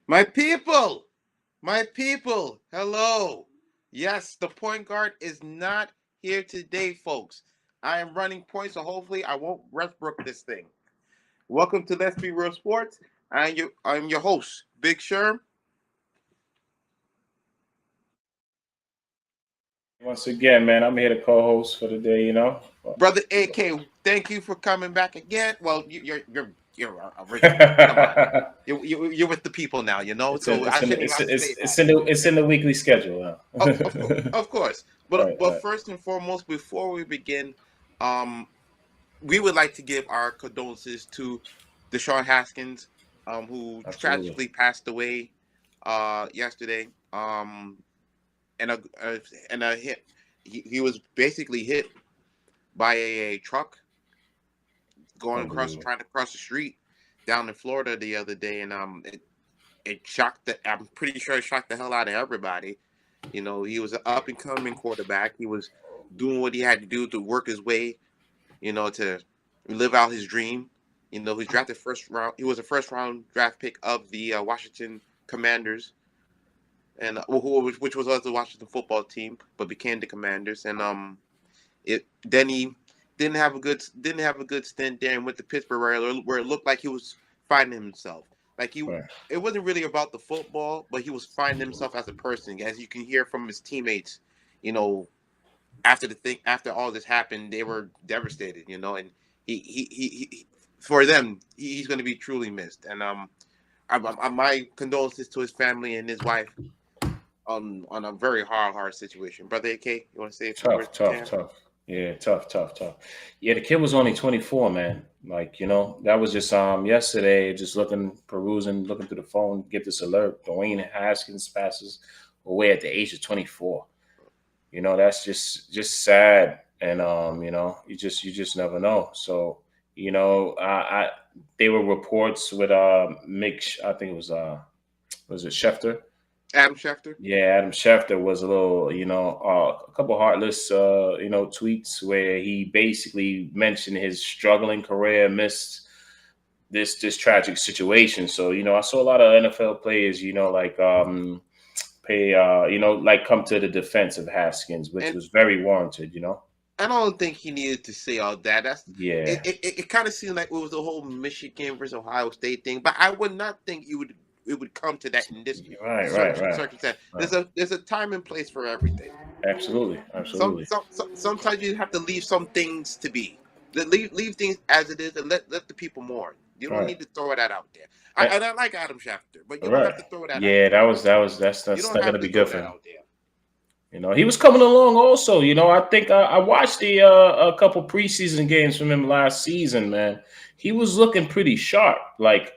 My people, hello. Yes, the point guard is not here today, folks. I am running points, so hopefully I won't Westbrook this thing. Welcome to Let's Be Real Sports. I'm your host, Big Sherm. Once again, man, I'm here to co-host for the day. Brother AK, thank you for coming back again. Well, you're original. Come on. You're with the people now, it's in so I it's in shouldn't even it's have to say it's that. in the weekly schedule. Of course. But Right, but right. first and foremost, before we begin, um, we would like to give our condolences to Deshaun Haskins, who Absolutely. tragically passed away yesterday. And a hit. He was basically hit by a truck Unbelievable. trying to cross the street down in Florida the other day, and it shocked the. I'm pretty sure it shocked the hell out of everybody. He was an up and coming quarterback. He was doing what he had to do to work his way, to live out his dream. He's drafted first round. He was a first round draft pick of the Washington Commanders, and which was the Washington football team, but became the Commanders. And it then he didn't have a good stint there and went to Pittsburgh where it looked like he was finding himself. Like Right. it wasn't really about the football, but he was finding himself as a person. As you can hear from his teammates, you know, after all this happened, they were devastated. And he for them, he's going to be truly missed. And my condolences to his family and his wife on a very hard situation. Brother AK, you want to say a few words Tough, to tough, him? tough. Yeah, tough, tough, tough. Yeah, the kid was only 24, man. Like, that was just yesterday, just perusing, looking through the phone, get this alert. Dwayne Haskins passes away at the age of 24. That's just sad. And you just never know. So, I they were reports with I think it was it Schefter? Adam Schefter. Yeah, Adam Schefter was a little, a couple heartless, tweets where he basically mentioned his struggling career, missed this tragic situation. So, I saw a lot of NFL players, like like come to the defense of Haskins, which And was very warranted. I don't think he needed to say all that. That's Yeah, it kind of seemed like it was the whole Michigan versus Ohio State thing, but I would not think it would come to that in this right, right, right, circumstance. right. There's a time and place for everything. Absolutely, absolutely. Sometimes you have to leave some things to be. Leave things as it is and let the people mourn. You don't Right. need to throw that out there. Eh, And I like Adam Schefter, but you don't right. have to throw that out Yeah, there. You that's don't not have gonna to be throw good for that him. out there. He was coming along also. I think I watched a couple preseason games from him last season, man. He was looking pretty sharp. Like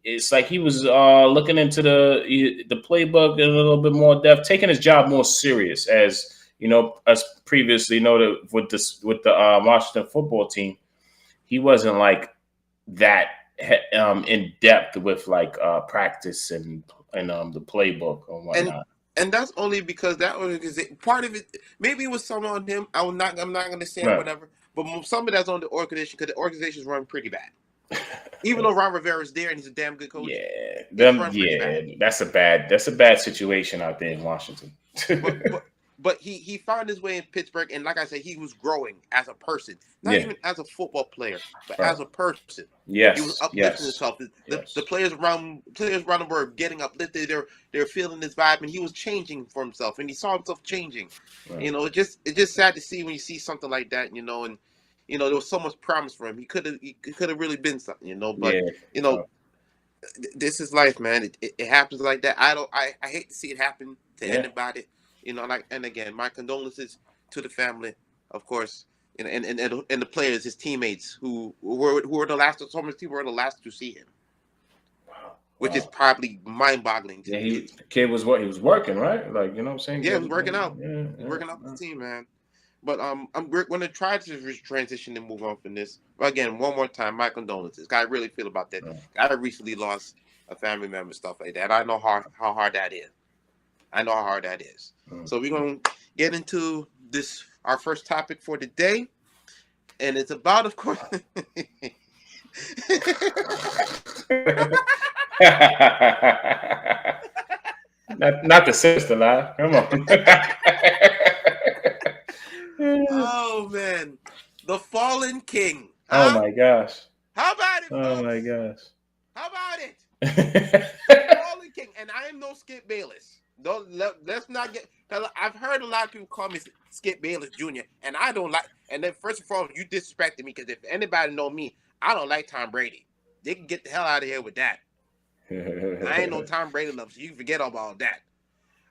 it's like he was looking into the playbook in a little bit more depth, taking his job more serious as previously noted with the Washington football team. He wasn't like that in depth with like practice and the playbook and and whatnot. and that's only because that organization part of it maybe it was some on him. I'm not going to say Right. whatever, but some of that's on the organization because the organization's run pretty bad. Even though Ron Rivera's there and he's a damn good coach, Yeah, it's them. run pretty Yeah, bad. that's a bad situation out there in Washington. But but but he found his way in Pittsburgh, and like I said, he was growing as a person, not Yeah, even as a football player, but right. as a person. He was Yes, uplifting yes, himself. The yes. players around him were getting uplifted. They're feeling his vibe, and he was changing for himself, and he saw himself changing. Right. It's just sad to see when you see something like that, and there was so much promise for him. He could have really been something, but Yeah, you know tough. this is life, man. It happens like that. I hate to see it happen to Yeah, anybody. And again, my condolences to the family, of course, and the players, his teammates who were the last. So many people were the last to see him, wow, which is wow. probably mind-boggling Yeah, to. the kid was what he was working, right? Like what I'm saying, Yeah, it was getting, working out. yeah, He's yeah, working out with yeah. the team, man. But we're going to try to transition and move on from this. But again, one more time, my condolences. I really feel about that. Right. I recently lost a family member, stuff like that. I know how hard that is. I know how hard that is. Mm. So we're going to get into this, our first topic for the day. And it's about, of course, Not the sister lie. Come on. Oh man, the fallen king, Oh huh? my gosh. How about it, Oh my folks? gosh. How about it? The fallen king, and I am no Skip Bayless. Let's not get. I've heard a lot of people call me Skip Bayless Jr., and I don't like. And then first and foremost, you disrespected me because if anybody know me, I don't like Tom Brady. They can get the hell out of here with that. I ain't no Tom Brady lover, so you can forget about that.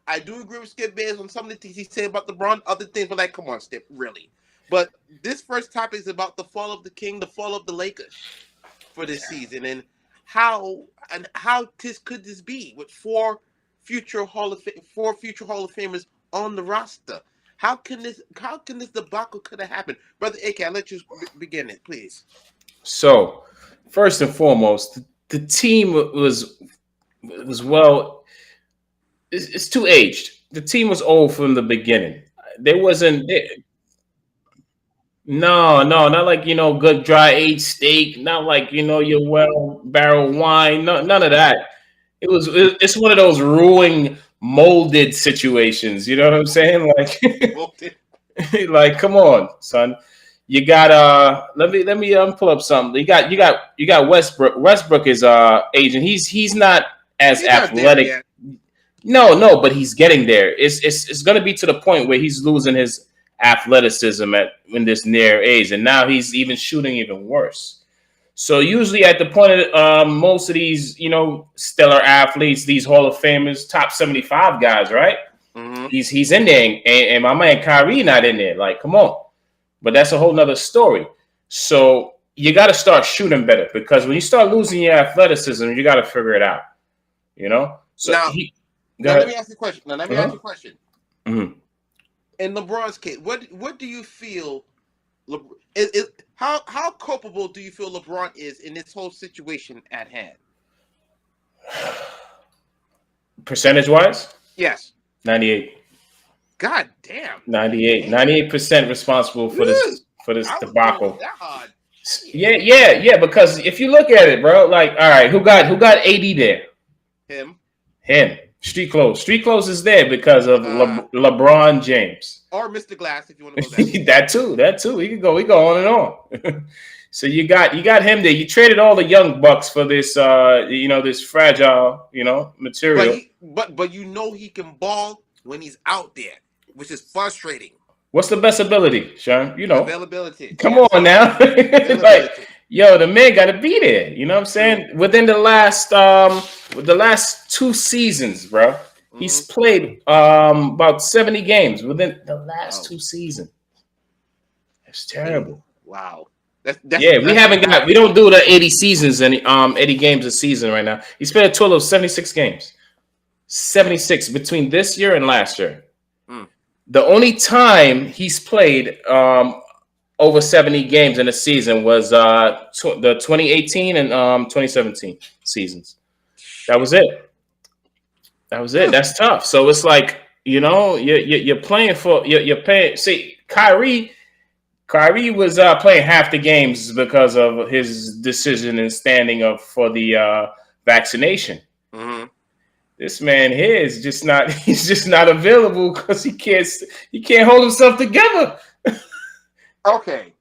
I do agree with Skip Bayless on some of the things he said about LeBron, other things, but like, come on, Skip, really. But this first topic is about the fall of the king, the fall of the Lakers for this season, and how this could this be with four future Hall of Famers on the roster? How can this debacle could have happened, brother? AK, I'll let you begin it, please. So, first and foremost, the team was well. It's too aged. The team was old from the beginning. There wasn't. No, not like good dry aged steak. Not like your well barrel wine. No, none of that. It's one of those ruined, molded situations. You know what I'm saying? Like, like, come on, son. You got let me pull up something. You got Westbrook. Westbrook is agent. He's not as He's not there athletic. yet. No, but he's getting there. It's going to be to the point where he's losing his athleticism in this near age, and now he's even shooting even worse. So usually at the point of most of these, stellar athletes, these Hall of Famers, top 75 guys, right? Mm-hmm. He's in there, and my man Kyrie not in there. Like, come on. But that's a whole nother story. So you got to start shooting better because when you start losing your athleticism, you got to figure it out. So Now, go let ahead. me ask you a question. Now, let me ask you a question. Mhm. In LeBron's case, what do you feel? How culpable do you feel LeBron is in this whole situation at hand? Percentage wise, Yes. 98. God damn. 98. Damn. 98% responsible for Ugh. this I was going debacle. that hard. Shit. Yeah. Because if you look at it, bro, like, all right, who got 80 there? Him. Street clothes. Street clothes is there because of LeBron James. Or Mr. Glass, if you want to go that. That too. We go on and on. So you got him there. You traded all the young bucks for this this fragile, material. But he can ball when he's out there, which is frustrating. What's the best ability, Sean? Availability. Come Yes. on now. Like, yo, the man got to be there. You know what I'm saying? True. Within the last 2 seasons, bro, Mm-hmm. he's played about 70 games within the last 2 seasons. It's terrible. Wow. We don't do the 80 seasons and 80 games a season right now. He's played a total of 76 games. 76 between this year and last year. The only time he's played over 70 games in a season was the 2018 and 2017 seasons. That was it. That's tough. So it's like, you're playing for you're paying. See, Kyrie was playing half the games because of his decision and standing up for the vaccination. Mm-hmm. This man here is just not. He's just not available because he can't hold himself together. Okay.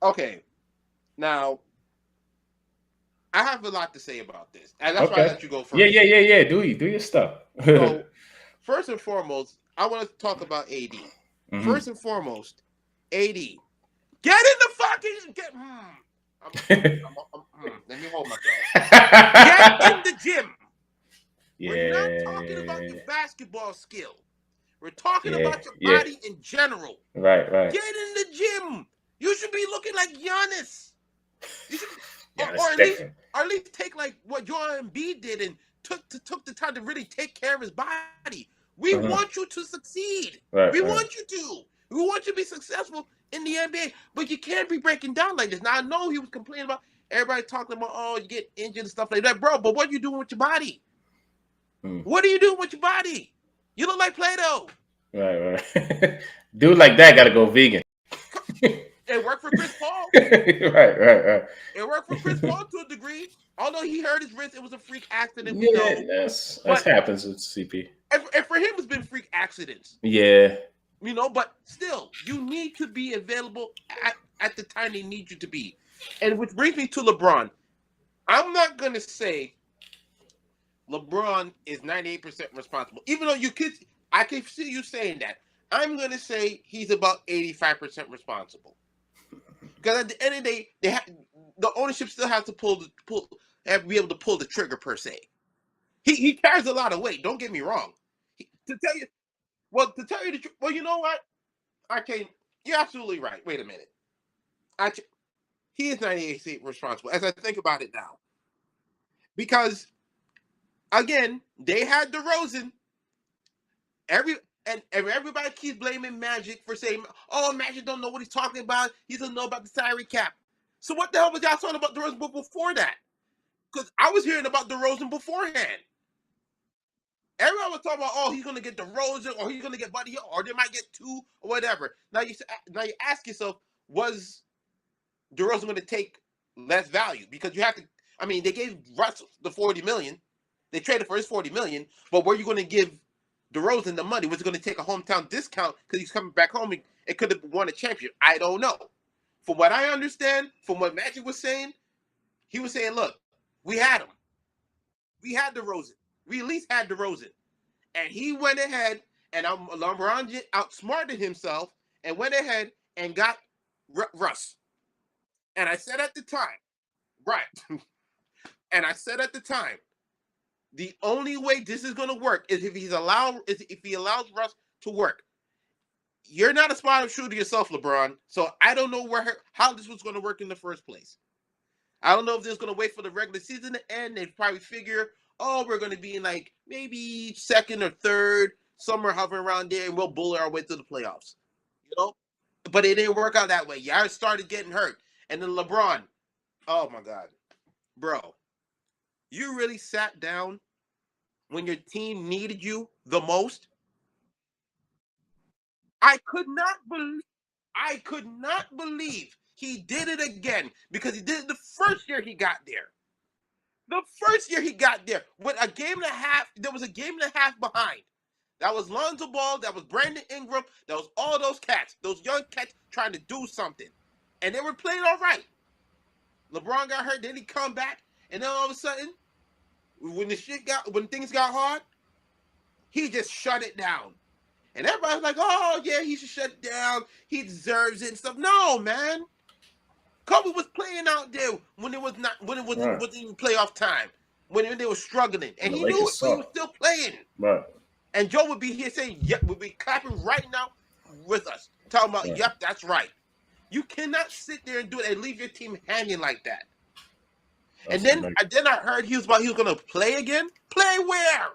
Okay. Now, I have a lot to say about this, and that's why I let you go first. Yeah. Do your stuff. So, first and foremost, I want to talk about AD. Mm-hmm. First and foremost, AD, get in the fucking let me hold myself. Get in the gym. Yeah. We're not talking about your basketball skill. We're talking about your body in general. Right. Get in the gym. You should be looking like Giannis. You should, or at least take like what Joel Embiid did and took the time to really take care of his body. We want you to succeed. We want you to. We want you to be successful in the NBA, but you can't be breaking down like this. Now I know he was complaining about everybody talking about you get injured and stuff like that, bro. But what are you doing with your body? What are you doing with your body? You look like Play-Doh. Right. Dude like that got to go vegan. It worked for Chris Paul. Right. It worked for Chris Paul to a degree. Although he hurt his wrist, it was a freak accident. We Yeah, know, that but happens with CP. and for him, it's been freak accidents. Yeah. But still, you need to be available at the time they need you to be. And which brings me to LeBron. I'm not gonna say LeBron is 98% responsible, even though I can see you saying that. I'm gonna say he's about 85% responsible. Because at the end of the day, the ownership still has to be able to pull the trigger per se. He carries a lot of weight. Don't get me wrong. To tell you the truth. Well, you know what? I can't. You're absolutely right. Wait a minute. He is 98% responsible. As I think about it now, because again, they had DeRozan. Everybody keeps blaming Magic for saying, "Oh, Magic don't know what he's talking about. He doesn't know about the salary cap." So what the hell was y'all talking about DeRozan before that? Because I was hearing about DeRozan beforehand. Everyone was talking about, oh, he's going to get DeRozan, or he's going to get Buddy Hield, or they might get two, or whatever. Now you ask yourself, was DeRozan going to take less value? Because you have to. I mean, they gave Russ the $40 million. They traded for his $40 million, but were you going to give DeRozan the money? Was it going to take a hometown discount because he's coming back home? It could have won a championship. I don't know. From what I understand, from what Magic was saying, he was saying, look, we had him. We had DeRozan. We at least had DeRozan. And he went ahead, and LeBron outsmarted himself and went ahead and got Russ. And I said at the time, right, and I said at the time, the only way this is going to work is if he allows Russ to work. You're not a spot shooter yourself, LeBron. So I don't know how this was going to work in the first place. I don't know if they're going to wait for the regular season to end. They'd probably figure, oh, we're going to be in like maybe second or third, somewhere hovering around there, and we'll bullet our way to the playoffs. But it didn't work out that way. Y'all started getting hurt. And then LeBron, oh my God, bro, you really sat down when your team needed you the most? I could not believe he did it again, because he did it the first year he got there. The first year he got there, with a game and a half, there was a game and a half behind. That was Lonzo Ball, that was Brandon Ingram, that was all those cats, those young cats trying to do something. And they were playing all right. LeBron got hurt, then he come back, and then all of a sudden, when things got hard, he just shut it down. And everybody's like, oh yeah, he should shut it down. He deserves it and stuff. No, man. Kobe was playing out there when it wasn't even playoff time, when they were struggling, and he knew it, but he was still playing. Right. And Joe would be here saying, "Yep," would be clapping right now with us, talking about, right. Yep, that's right. You cannot sit there and do it and leave your team hanging like that. That's and then I heard he was going to play again. Play where?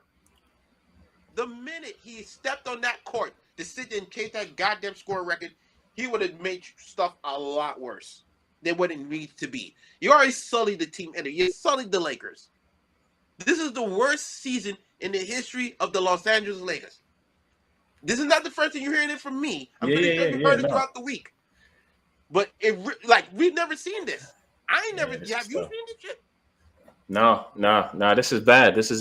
The minute he stepped on that court to sit there and chase that goddamn score record, he would have made stuff a lot worse than what it needs to be. You already sullied the team, and you sullied the Lakers. This is the worst season in the history of the Los Angeles Lakers. This is not the first time you're hearing it from me. I'm pretty sure you heard it throughout the week. But we've never seen this. I ain't never. Have you seen this shit? No. This is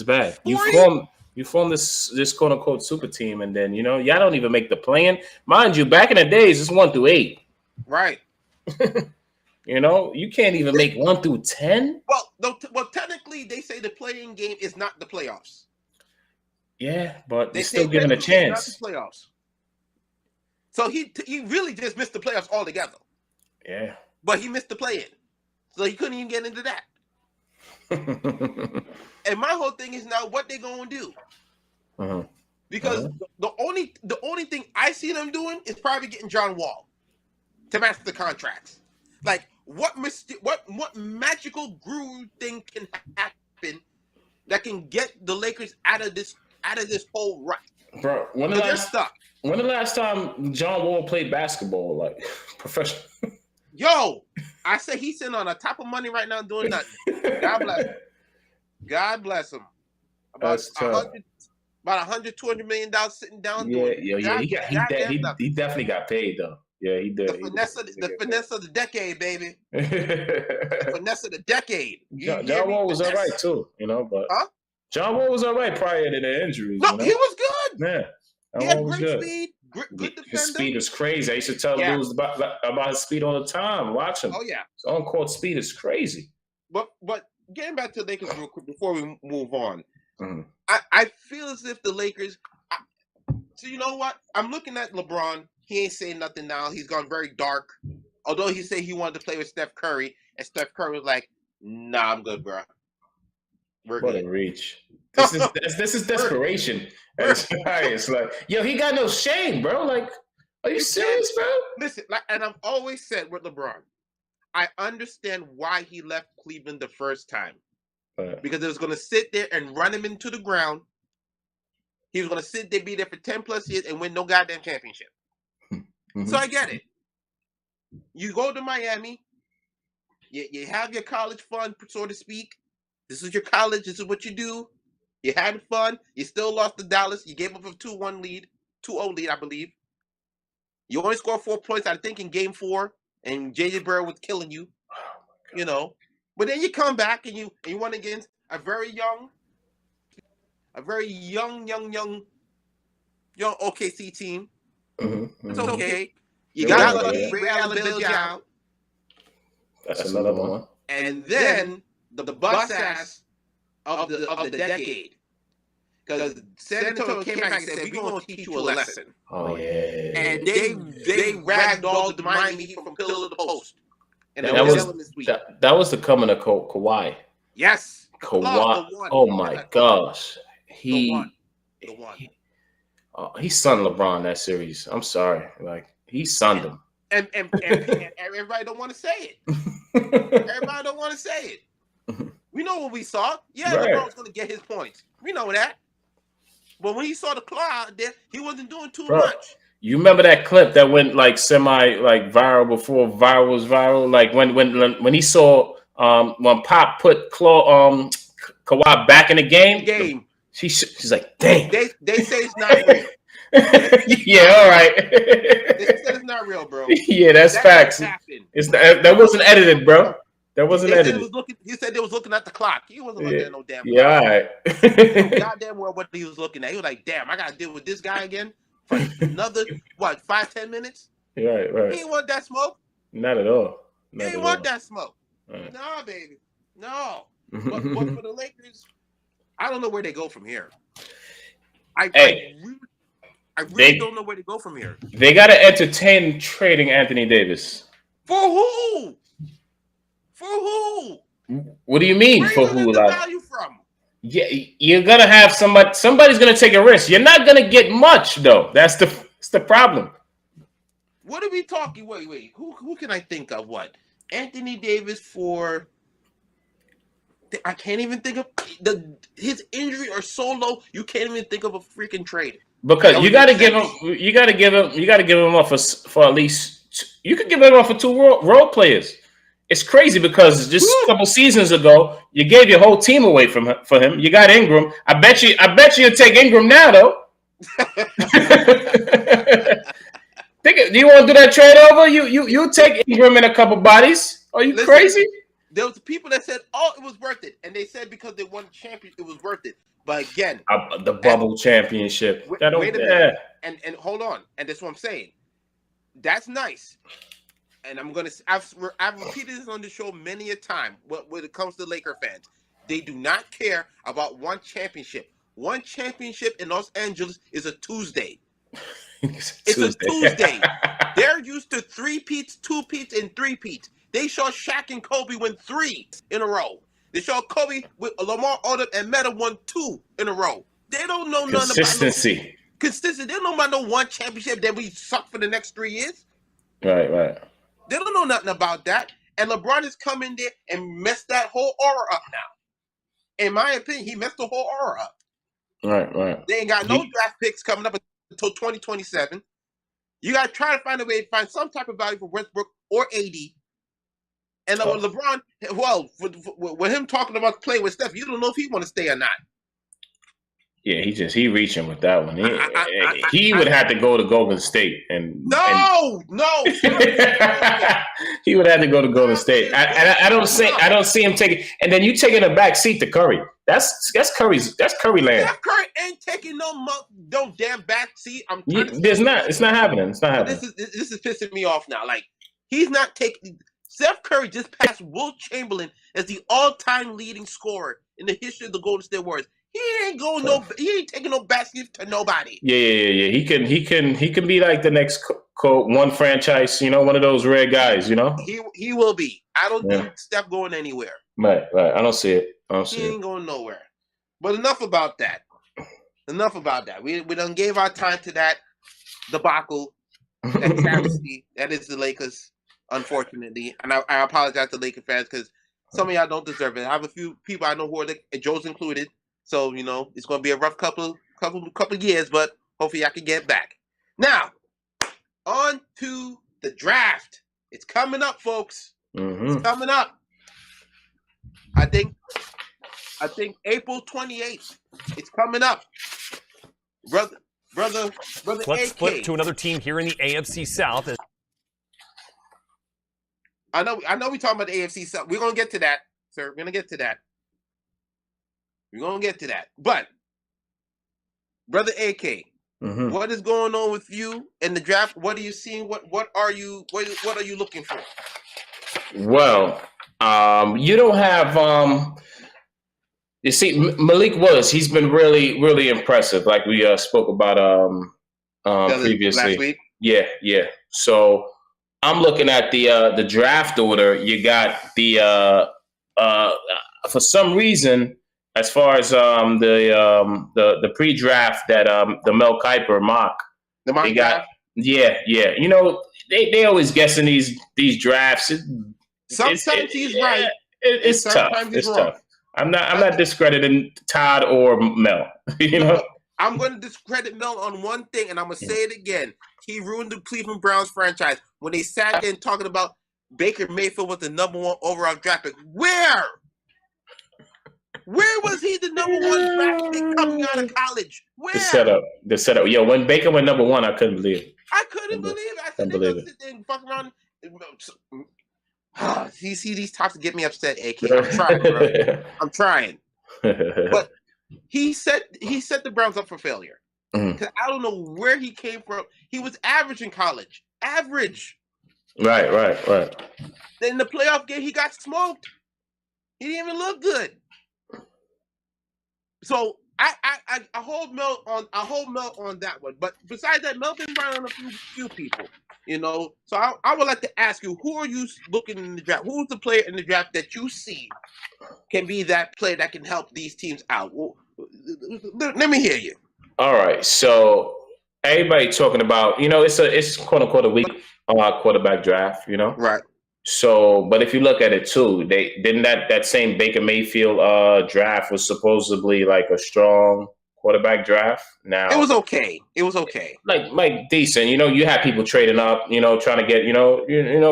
bad. You form this quote unquote super team, and then y'all don't even make the play-in. Mind you, back in the days, it's 1 through 8. Right. You can't even make 1 through 10. Well, technically, they say the play-in game is not the playoffs. Yeah, but they're still given a chance. Not the playoffs. So he really just missed the playoffs altogether. Yeah. But he missed the play-in, so he couldn't even get into that. And my whole thing is now what they gonna do? Uh-huh. Because the only thing I see them doing is probably getting John Wall to match the contracts. Like what magical groove thing can happen that can get the Lakers out of this whole rut? Bro, when the last time John Wall played basketball, like professional? Yo, I say he's sitting on a top of money right now doing nothing. God bless him. God bless him. About $100, $200 million sitting down doing. Yeah. He definitely got paid though. Yeah, he did. The finesse of the decade, baby. The finesse of the decade. John Wall was all right too, but John Wall was all right prior to the injuries. No, he was good. Yeah. He had great speed, good defender. His speed is crazy. I used to tell dudes about his speed all the time. Watch him. Oh yeah. His on-court speed is crazy. But getting back to the Lakers real quick before we move on, mm-hmm. I feel as if the Lakers. So you know what? I'm looking at LeBron. He ain't saying nothing now. He's gone very dark. Although he said he wanted to play with Steph Curry, and Steph Curry was like, "Nah, I'm good, bro. We're what good." A reach. This is desperation. It's like, yo, he got no shame, bro. Like, are you serious, bro? Listen, and I've always said with LeBron, I understand why he left Cleveland the first time. Because it was going to sit there and run him into the ground. He was going to sit there, be there for 10 plus years and win no goddamn championship. Mm-hmm. So I get it. You go to Miami, you have your college fun, so to speak. This is your college. This is what you do. You had fun. You still lost to Dallas. You gave up a 2-1 lead, 2-0 lead, I believe. You only scored 4 points, I think, in Game 4, and J.J. Bird was killing you. But then you come back and you won against a very young OKC team. Mm-hmm. It's okay. You got lucky. Ray Allen bailed you out. That's another one. And then the bust ass of the decade, because San Antonio came back and said, "We're going to teach you a lesson." Oh yeah. And they ragdolled the Miami Heat from pillar to post. And that was the coming of Kawhi. Yes, Kawhi. Oh my gosh, he sunned LeBron that series. I'm sorry, like he sunned him. And everybody don't want to say it. Everybody don't want to say it. We know what we saw. Yeah, right. LeBron was going to get his points. We know that. But when he saw the cloud there, he wasn't doing too much. You remember that clip that went like semi viral before viral was viral? Like when he saw when Pop put Kawhi back in the game. She's like, dang. They say it's not real. Yeah, all right. They said it's not real, bro. Yeah, that's facts. That wasn't edited, bro. That wasn't edited. He said they was looking at the clock. He wasn't looking at no damn clock. Yeah, all right. Goddamn well what he was looking at. He was like, damn, I got to deal with this guy again for another, 5-10 minutes? Right. He ain't want that smoke. Not at all. He ain't want that smoke. Right. Nah, baby. No. But for the Lakers, I don't know where they go from here. I really don't know where to go from here. They got to entertain trading Anthony Davis. For who? For who? What do you mean where for who? Where you get the value from? Yeah, you're gonna have somebody's gonna take a risk. You're not gonna get much though. That's the problem. What are we talking? Wait. Who can I think of? What? Anthony Davis for? I can't even think of his injury or so low. You can't even think of a freaking trade. Because you got to give him up for at least. You could give him up for 2 role players. It's crazy because just a couple seasons ago, you gave your whole team away for him. You got Ingram. I bet you'll take Ingram now, though. Do you want to do that trade over? You take Ingram and a couple bodies. Are you crazy? There was people that said, "Oh, it was worth it," and they said because they won the championship, it was worth it. But again, the bubble championship. Wait a minute. And hold on, and that's what I'm saying. That's nice. And I've repeated this on the show many a time. When it comes to Laker fans, they do not care about one championship. One championship in Los Angeles is a Tuesday. It's a Tuesday. They're used to 3-peats, 2-peats, and 3-peats. They saw Shaq and Kobe win 3 in a row. They saw Kobe with Lamar Odom and Meta won 2 in a row. They don't know nothing about consistency. They don't know about no one championship that we suck for the next 3 years. Right. They don't know nothing about that. And LeBron has come in there and messed that whole aura up now. In my opinion, he messed the whole aura up. Right. They ain't got no draft picks coming up until 2027. You got to try to find a way to find some type of value for Westbrook or AD. And LeBron, with him talking about playing with Steph, you don't know if he want to stay or not. Yeah, he reaching with that one. He would I have to go to Golden State no. he would have to go to Golden Stop State. this I don't bullshit. see I don't see him taking. And then you taking a back seat to Curry. That's Curry land. Steph Curry ain't taking no damn back seat. I'm Yeah, trying to it's not happening. It's not happening. This is pissing me off now. Like, he's not taking. Steph Curry just passed Wilt Chamberlain as the all-time leading scorer in the history of the Golden State Warriors. He ain't taking no basket to nobody. Yeah. He can be like the next one franchise. One of those rare guys. He will be. I don't think Steph going anywhere. Right. I don't see it. He ain't going nowhere. But enough about that. We done gave our time to that debacle, that travesty that is the Lakers, unfortunately. And I apologize to Laker fans because some of y'all don't deserve it. I have a few people I know who are Joe's included. So, it's going to be a rough couple years, but hopefully I can get back. Now, on to the draft. It's coming up, folks. Mm-hmm. It's coming up. I think April 28th. It's coming up. Brother Let's AK. flip to another team here in the AFC South. I know we're talking about the AFC South. We're going to get to that, sir. We're going to get to that. But, Brother AK, what is going on with you in the draft? What are you seeing? What are you looking for? Well, you don't have you see Malik Willis. He's been really, really impressive. Like we spoke about previously last week. Yeah. So I'm looking at the draft order. You got the for some reason, as far as the pre-draft that the Mel Kiper mock, they got. Yeah. They always guessing these drafts. Sometimes he's right. It's tough. It's tough. I'm not discrediting Todd or Mel. I'm going to discredit Mel on one thing, and I'm going to say it again. He ruined the Cleveland Browns franchise when they sat there and talking about Baker Mayfield was the #1 overall draft pick. Where was he the #1 draft pick coming out of college? Where? The setup. Yo, when Baker went #1, I couldn't believe it. I couldn't believe it. I said they're going to sit there and fuck around. You see these talks get me upset, AK. I'm trying, bro. I'm trying. But he set the Browns up for failure. Because I don't know where he came from. He was average in college. Average. Right. Then in the playoff game, he got smoked. He didn't even look good. So I hold Mel on that one. But besides that, Mel been running on a few people. So I would like to ask you, who are you looking in the draft? Who's the player in the draft that you see can be that player that can help these teams out? Well, let me hear you. All right. So everybody talking about, it's quote unquote a weak quarterback draft, Right. So, but if you look at it too, they didn't that same Baker Mayfield draft was supposedly like a strong quarterback draft. Now it was okay. Like decent. You had people trading up, trying to get,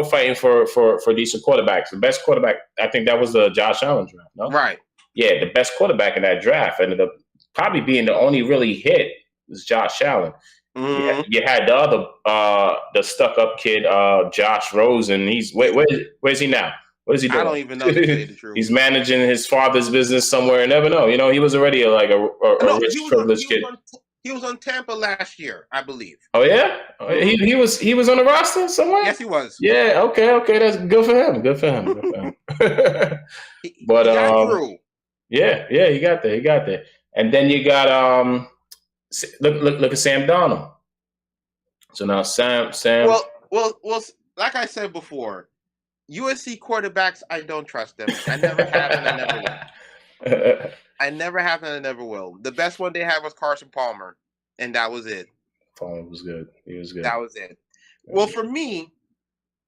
fighting for decent quarterbacks. The best quarterback, I think that was the Josh Allen draft. No? Right. Yeah, the best quarterback in that draft ended up probably being the only really hit was Josh Allen. Mm-hmm. You had the other the stuck up kid, Josh Rosen. He's where's he now? What is he doing? I don't even know, to tell you the truth. He's managing his father's business somewhere. You never know. He was already a rich, privileged kid. He was on Tampa last year, I believe. Oh yeah, he was on the roster somewhere. Yes, he was. Yeah. Okay. That's good for him. But he got through. Yeah, he got there. And then you got look at Sam Darnold. So now Sam. Well, like I said before, USC quarterbacks, I don't trust them. I never have and I never will. I never have and I never will. The best one they had was Carson Palmer, and that was it. Palmer was good. He was good. That was it. Well, for me,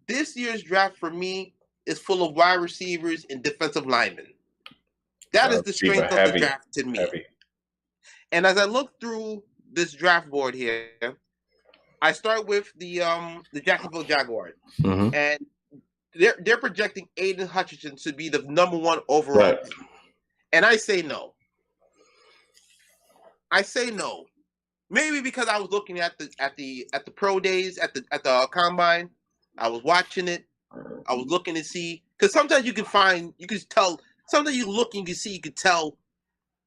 this year's draft for me is full of wide receivers and defensive linemen. That is the strength of the draft to me. Heavy. And as I look through this draft board here, I start with the Jacksonville Jaguars, and they're projecting Aiden Hutchinson to be the #1 overall, and I say no. I say no. Maybe because I was looking at the pro days at the combine. I was watching it. I was looking to see, because sometimes you can tell. Sometimes you look and you can see, you can tell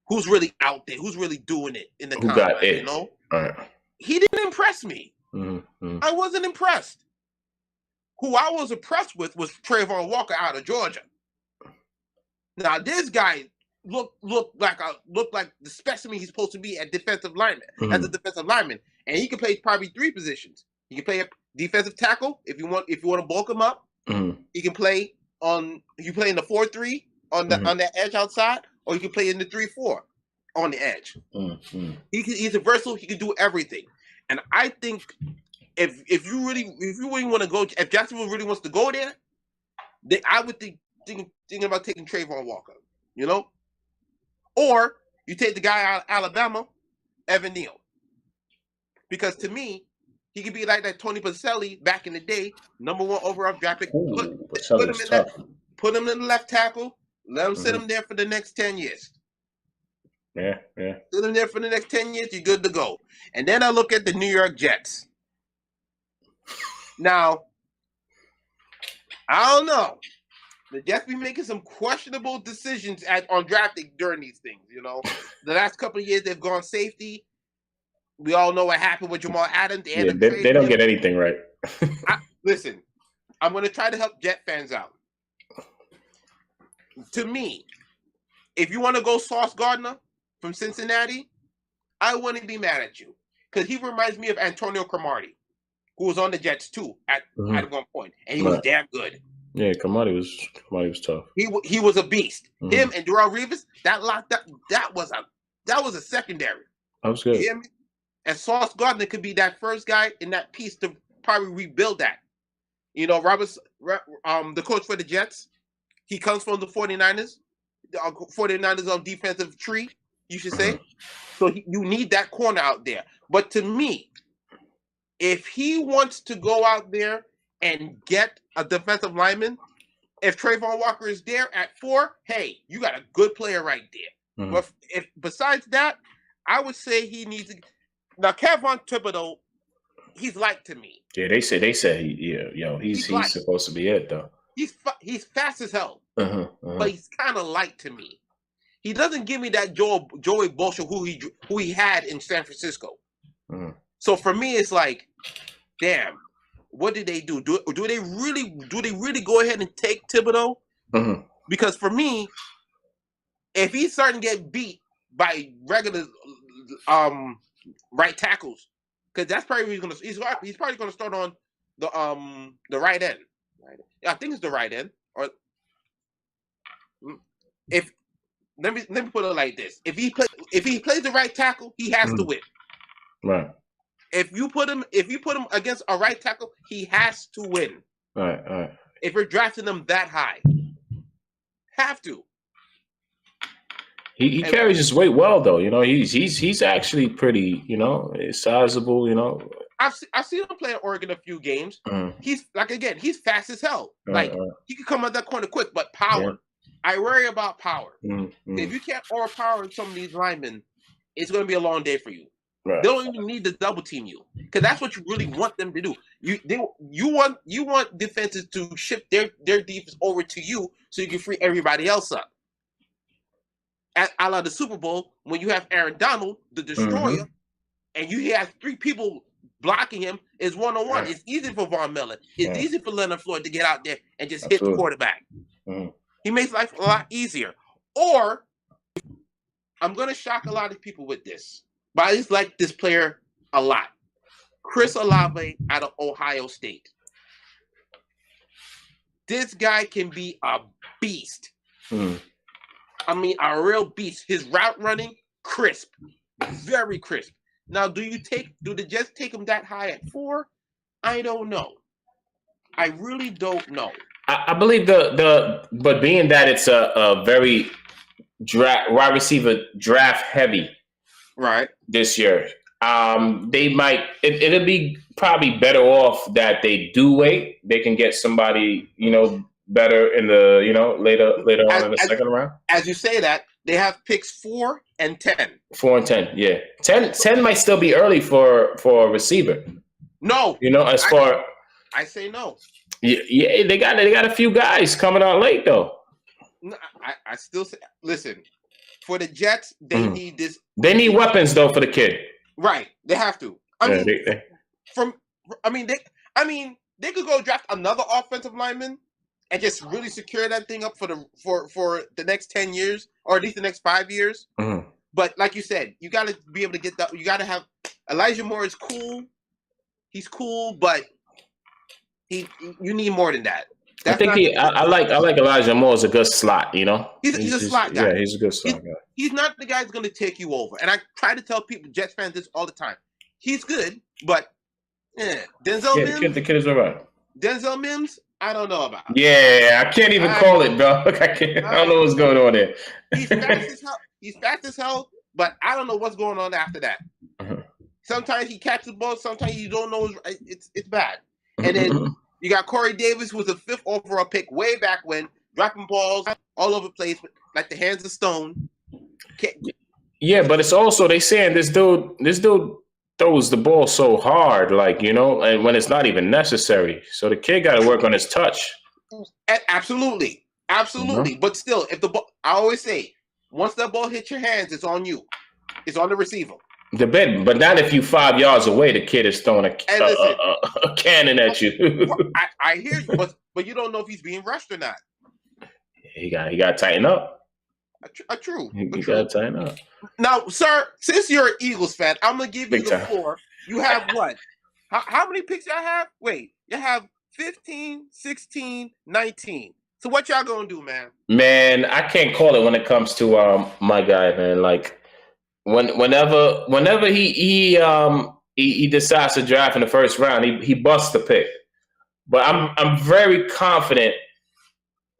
who's really out there, who's really doing it in the Who combine. got it? You know, Right. He didn't impress me. Mm-hmm. I wasn't impressed. Who I was impressed with was Trayvon Walker out of Georgia. Now this guy looked like the specimen he's supposed to be at defensive lineman, as a defensive lineman, and he can play probably 3 positions. He can play a defensive tackle if you want to bulk him up. He can play in the 4-3 on the edge outside, or he can play in the 3-4 on the edge. He's a versatile. He can do everything, and I think if you really want to go, if Jacksonville really wants to go there, I would thinking about taking Trayvon Walker, you know, or you take the guy out of Alabama, Evan Neal, because to me, he could be like that Tony Pacelli back in the day, #1 overall draft pick. Put him in the left tackle, let him sit him there for the next 10 years. Yeah. Sit him there for the next 10 years, you're good to go. And then I look at the New York Jets. Now, I don't know. The Jets be making some questionable decisions on drafting during these things, you know. The last couple of years, they've gone safety. We all know what happened with Jamal Adams. They don't get anything right. Listen, I'm going to try to help Jet fans out. To me, if you want to go Sauce Gardner from Cincinnati, I wouldn't be mad at you, because he reminds me of Antonio Cromartie, who was on the Jets too at one point, and he was damn good. Yeah, Cromartie was tough. He was a beast. Him and Darrelle Revis, that was a secondary. That was good. Him and Sauce Gardner could be that first guy in that piece to probably rebuild that. You know, the coach for the Jets, he comes from the 49ers. The 49ers on defensive tree, you should say. So you need that corner out there. But to me, if he wants to go out there and get a defensive lineman, if Trayvon Walker is there at 4, hey, you got a good player right there. But if besides that, I would say he needs to. Now, Kevon Thibodeau, he's liked to me. Yeah, they say he's supposed to be it though. He's fast as hell, but he's kind of light to me. He doesn't give me that Joey Bosa who he had in San Francisco. So for me, it's like, damn, what did they do? Do they really go ahead and take Thibodeau? Because for me, if he's starting to get beat by regular right tackles, because that's probably what he's probably gonna start on the right end. I think it's the right end. Or if let me put it like this: if he plays the right tackle, he has to win. Right. If you put him against a right tackle, he has to win. Right. If you're drafting him that high, have to. He carries his weight well though. You know, he's actually pretty. You know, sizable. You know. I've seen him play at Oregon a few games. He's he's fast as hell. He can come out that corner quick, but power. Yeah. I worry about power. If you can't overpower some of these linemen, it's going to be a long day for you. Right. They don't even need to double team you, because that's what you really want them to do. You want defenses to shift their defense over to you so you can free everybody else up. A la the Super Bowl, when you have Aaron Donald, the destroyer, and you have 3 people blocking him, is 1-on-1. It's easy for Von Miller. It's easy for Leonard Floyd to get out there and just hit the quarterback. He makes life a lot easier. Or, I'm going to shock a lot of people with this, but I just like this player a lot. Chris Olave out of Ohio State. This guy can be a beast. I mean, a real beast. His route running, crisp. Very crisp. Now, do the Jets take him that high at 4? I don't know. I really don't know. I believe but being that it's a very wide receiver draft heavy this year, they might it'll be probably better off that they do wait. They can get somebody better in the later on in the second round. As you say that, They have picks 4 and 10. 4 and 10, yeah. 10 might still be early for a receiver. No, I say no. Yeah, they got a few guys coming out late though. No, I still say, listen. For the Jets, they need this. They need weapons though for the kid. Right, they have to. They could go draft another offensive lineman and just really secure that thing up for the next 10 years, or at least the next 5 years. Mm-hmm. But like you said, you got to be able to get that. You got to have Elijah Moore is cool. He's cool, but you need more than that. I think I like Elijah Moore as a good slot. You know, he's a slot guy. Yeah, he's a good slot guy. He's not the guy that's going to take you over. And I try to tell people, Jets fans, this all the time. He's good, but Denzel Mims. The kid is all right. Denzel Mims, I don't know about. Yeah, I can't even call it, dog. I don't know what's going on there. He's fast as hell, but I don't know what's going on after that. Sometimes he catches the ball, sometimes you don't know. It's bad. And then you got Corey Davis, who was the 5th overall pick way back when, dropping balls all over the place, like the hands of stone. Yeah, but it's also they saying this dude throws the ball so hard, like, you know, and when it's not even necessary. So the kid got to work on his touch. Absolutely. Mm-hmm. But still, if the ball, I always say, once that ball hits your hands, it's on you. It's on the receiver. But not if you 5 yards away, the kid is throwing a cannon at you. I hear you, but you don't know if he's being rushed or not. He got to tighten up. True. You got to tighten up. Now, sir, since you're an Eagles fan, I'm going to give you the floor. You have what? How many picks y'all have? Wait, you have 15, 16, 19. So what y'all going to do, man? Man, I can't call it when it comes to my guy, man. Like, whenever he decides to draft in the first round, he busts the pick. But I'm very confident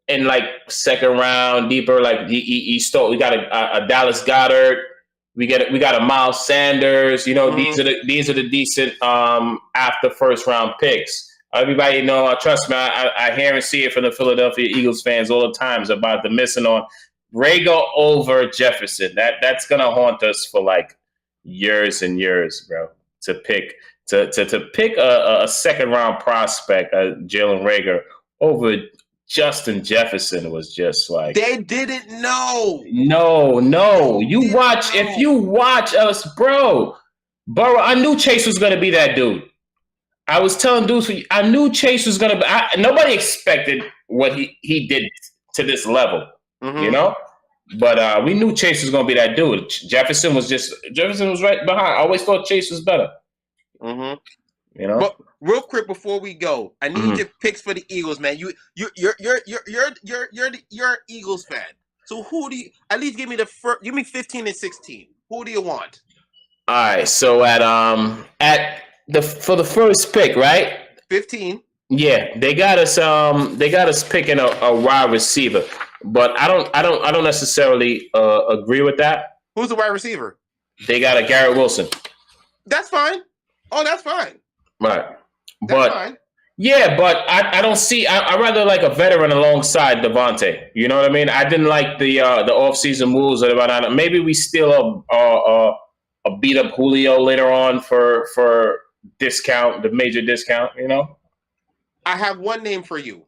in like second round, deeper. Like we got a Dallas Goedert, we got a Miles Sanders. You know, these are the decent after first round picks. Everybody know, trust me, I hear and see it from the Philadelphia Eagles fans all the times about the missing on Rager over Jefferson. That's gonna haunt us for like years and years, bro. To pick a second round prospect, Jalen Rager, over Justin Jefferson was just like they didn't know. No. If you watch us, bro, Burrow, I knew Chase was gonna be that dude. I was telling dudes, I knew Chase was gonna be. Nobody expected what he did to this level. You know, but we knew Chase was gonna be that dude. Jefferson was right behind. I always thought Chase was better. You know. But real quick before we go, I need your picks for the Eagles, man. You're an Eagles fan. So who do you at least give me the first? Give me 15 and 16. Who do you want? All right. So for the first pick, right? 15. Yeah, they got us picking a wide receiver. But I don't necessarily agree with that. Who's the wide receiver? They got a Garrett Wilson. That's fine. Oh, that's fine. Right. That's fine. Yeah, but I don't see. I rather like a veteran alongside Devontae. You know what I mean? I didn't like the offseason moves or whatnot. Maybe we steal a beat up Julio later on for discount, the major discount. You know. I have one name for you.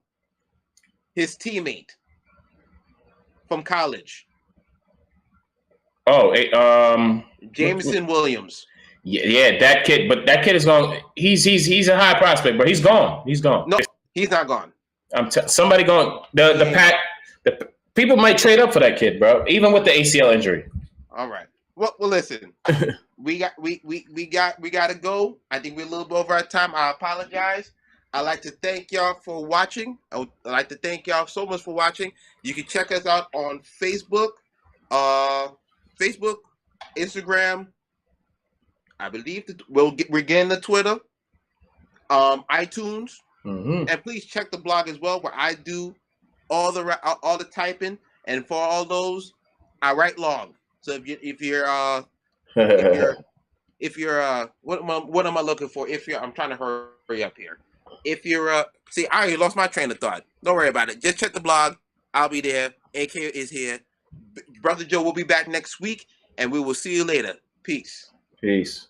His teammate from college. Oh, Jameson Williams. Yeah, that kid. But that kid is gone. He's a high prospect, but he's gone. He's gone. No, he's not gone. Somebody going. The people might trade up for that kid, bro. Even with the ACL injury. All right. Well, listen. we got to go. I think we're a little bit over our time. I apologize. I'd like to thank y'all for watching. I'd like to thank y'all so much for watching. You can check us out on Facebook, Instagram. I believe we're getting the Twitter, iTunes, and please check the blog as well, where I do all the typing, and for all those, I write long. So if you're what am I looking for? I'm trying to hurry up here. If you're see, I already lost my train of thought. Don't worry about it. Just check the blog. I'll be there. AK is here. Brother Joe will be back next week, and we will see you later. Peace. Peace.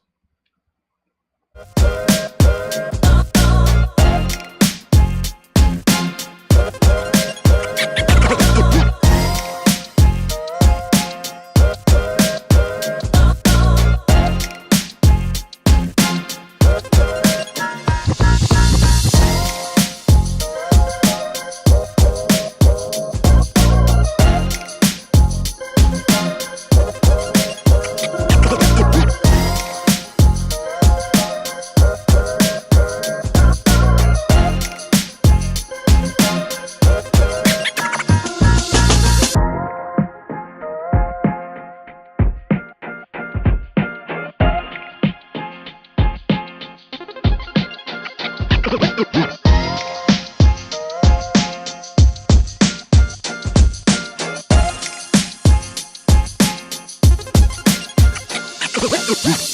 What?